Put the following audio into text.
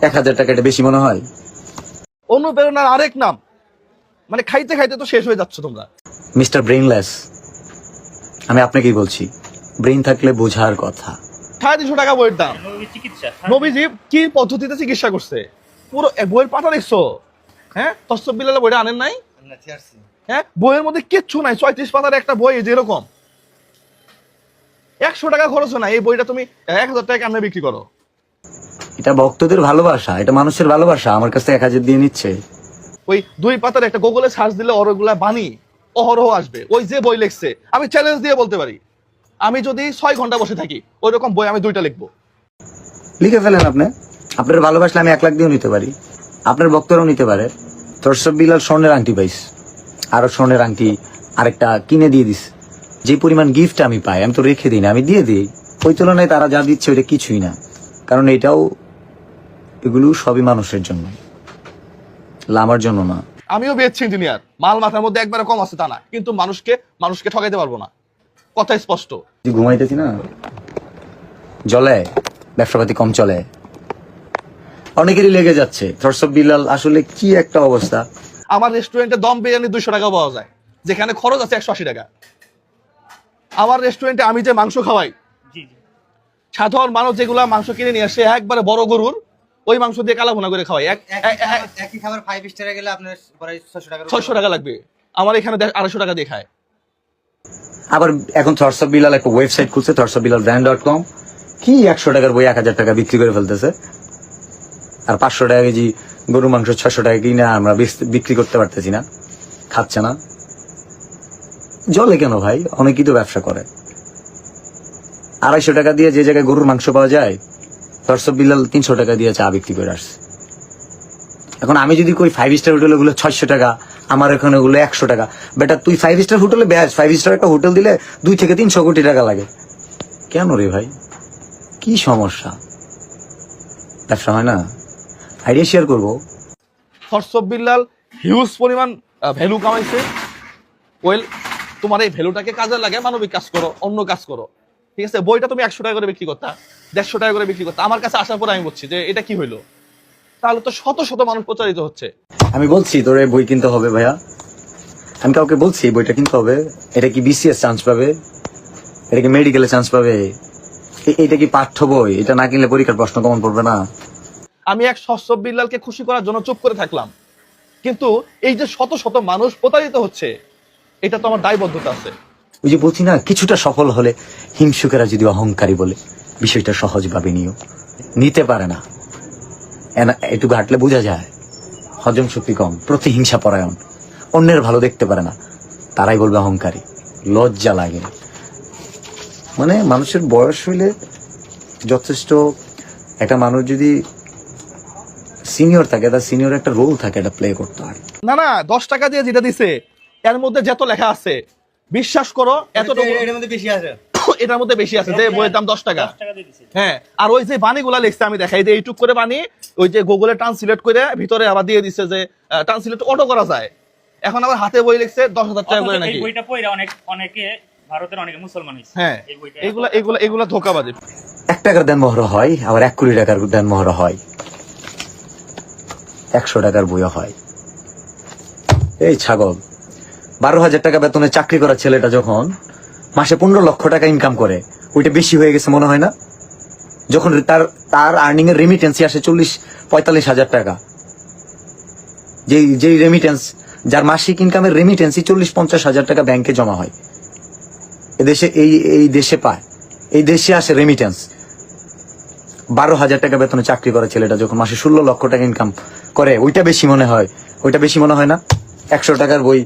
1000 টাকা এটা বেশি মনে হয়? অনুপ্রেরণার আরেক নাম। মানে খাইতে খাইতে তো শেষ হয়ে যাচ্ছ তোমরা। মিস্টার ব্রেইনলেস, আমি আপনাকেই বলছি, ব্রেইন থাকলে বোঝার কথা। 350 টাকা বইয়ের দাম। নবীজি কি পদ্ধতিতে চিকিৎসা করছে? পুরো বইয়ের পাতা দেখছো? হ্যাঁ, তসব বিলালে বইটা আনেন নাই? হ্যাঁ, বইয়ের মধ্যে কিচ্ছু নাই। 34 পাতার একটা বই যেরকম 100 টাকা খরচ হয় না। এই বইটা তুমি 1000 টাকা কেমনে বিক্রি করো? এটা ভক্তদের ভালোবাসা, এটা মানুষের ভালোবাসা। আমার কাছে 1000 দিয়ে নিচ্ছে। ওই 2 পাতার একটা গুগলে সার্চ দিলে ওরগুলা বাণী অহরহ আসবে। ওই যে বই লিখছে, আমি চ্যালেঞ্জ দিয়ে বলতে পারি, আমি যদি 6 ঘন্টা বসে থাকি ওই রকম বই আমি 2টা লিখবো। লিখে ফেলেন আপনি। আপনার ভালোবাসলে আমি 1 লাখ দিয়েও নিতে পারি, আপনার ভক্তরাও নিতে পারে। তরসব বিলাল স্বর্ণের আংটি পাইস, আরো স্বর্ণের আংটি আরেকটা কিনে দিয়ে দিস। যে পরিমাণ গিফট আমি পাই আমি তো রেখে দিই না, আমি দিয়ে দিই। ওই তুলনায় তারা যা দিচ্ছে ওইটা কিছুই না। কারণ এগুলো সবই মানুষের জন্য, আমার জন্য না। আমিও বিএসসি ইঞ্জিনিয়ার, মাল মাথার মধ্যে একবারে কম আছে তা না, কিন্তু মানুষকে ঠকাইতে পারবো না, কথা স্পষ্ট। ঘুমাইতেছি না, জলে ব্যবসাপাতি কম চলে, অনেকেরই লেগে যাচ্ছে। তরসব বিলাল আসলে কি একটা অবস্থা। আমার রেস্টুরেন্টে দম বিরিয়ানি 200 টাকা পাওয়া যায়, যেখানে খরচ আছে 180 টাকা। আমার রেস্টুরেন্টে আমি যে মাংস খাওয়াই, সাধারণ মানুষ যেগুলা মাংস কিনে নিয়ে আসে একবারে বড় গরুর, ওই মাংস দিয়ে কালা ভুনা করে খাওয়াই। একই খাবার 5 স্টারে গেলে আপনার প্রায় 600 টাকা লাগবে, আমার এখানে 250 টাকা দিয়ে খায়। আবার এখন তরসব বিলাল একটা ওয়েবসাইট খুলছে, তরসববিলাল.com, কি 100 টাকার বই 1000 টাকা বিক্রি করে ফেলতেছে। আর 500 টাকা কেজি গরু মাংস 600 টাকা কিনা আমরা বিক্রি করতে পারতেছি না, খাচ্ছে না। জলে কেন ভাই? অনেকেই তো ব্যবসা করে। 250 টাকা দিয়ে যে জায়গায় গরুর মাংস পাওয়া যায়, তরসব বিলাল 300 টাকা দিয়ে চা বিক্রি করে আসছে। এখন আমি যদি কই 5 স্টার হোটেল গুলো 600 টাকা, আমার এখানে ওগুলো 100 টাকা। বেটা তুই 5 স্টার হোটেলে ব্যাস, 5 স্টার একটা হোটেল দিলে 2 থেকে 300 কোটি টাকা লাগে। কেন রে ভাই, কি সমস্যা? ব্যবসা হয় না? আইডিয়া শেয়ার করবো। তরসব বিলাল হিউজ পরিমাণ ভ্যালু কামাইছে। ওয়েল, তোমার এই ভ্যালুটাকে কাজে লাগে, মানবিক কাজ করো, অন্য কাজ করো, ঠিক আছে? বইটা তুমি 100 টাকা করে বিক্রি করতা, 150 টাকা করে বিক্রি করতা। আমার কাছে আসার পরে আমি বলছি যে এটা কি হইলো, তাহলে তো শত শত মানুষ প্রচারিত হচ্ছে। আমি বলছি তোর বই কিনতে হবে ভাইয়া, আমি কাউকে বলছি বইটা কিনতে হবে। এটা কি বিসিএস চান্স পাবে? এটা কি মেডিকেলে চান্স পাবে? এটা কি পাঠ্য বই? এটা না কিনলে পরীক্ষার প্রশ্ন কমন পড়বে না। আমি এক তরসব বিলালকে খুশি করার জন্য চুপ করে থাকলাম, কিন্তু এই যে শত শত মানুষ প্রতারিত হচ্ছে, এটা তো আমার দায়বদ্ধতা আছে। ওই যে বলছি না, কিছুটা সফল হলে হিংসুকেরা যদি অহংকারী বলে, বিষয়টা সহজভাবে নিতে পারে না। একটু ঘাটলে বোঝা যায় হজম শক্তি কম, প্রতিহিংসা পরায়ণ, অন্যের ভালো দেখতে পারে না, তারাই বলবে অহংকারী। লজ্জা লাগে। মানে মানুষের বয়স হইলে যথেষ্ট, একটা মানুষ যদি সিনিয়র থাকে, তার সিনিয়র একটা রোল থাকে, এটা প্লে করতে হয়। না না, 10 টাকা দিয়ে যেটা দিছে এর মধ্যে যত লেখা আছে, বিশ্বাস করো এতটুকু এর মধ্যে বেশি আছে। এটার মধ্যে বেশি আছে, যে বইয়ের দাম 10 টাকা। হ্যাঁ, আর ওই যে বাণীগুলা লিখছে আমি দেখাই, যে এইটুক করে বাণী, ওই যে গুগলে ট্রান্সলেট করে ভিতরে আবার দিয়ে দিচ্ছে যে ট্রান্সলেট অটো করা যায়। এখন আবার হাতে বই লিখছে 10,000 টাকা করে নাকি। এই বইটা পড়ে অনেকে ভারতের অনেকে মুসলমান হইছে। হ্যাঁ, এগুলা ধোঁকাবাজি। 1 টাকার দেন মহর হয়, আবার 1 কোটি টাকার দেন মহর হয়, 100 টাকার বইও হয়। এই ছাগল, 12,000 টাকা বেতনে চাকরি করা ছেলেটা যখন মাসে 15 লক্ষ টাকা ইনকাম করে, ওইটা বেশি হয়ে গেছে মনে হয় না? যখন তার আর্নিং এর রেমিটেন্সি আসে 40-45 হাজার টাকা, যেই রেমিটেন্স, যার মাসিক ইনকামের রেমিটেন্সি 40-50 হাজার টাকা ব্যাংকে জমা হয় এদেশে, এই দেশে পায়, এই দেশে আসে রেমিটেন্স। 12,000 টাকা বেতনে চাকরি করা ছেলেটা যখন মাসে 16 লক্ষ টাকা ইনকাম করে, ওইটা বেশি মনে হয় না? 100 টাকার বই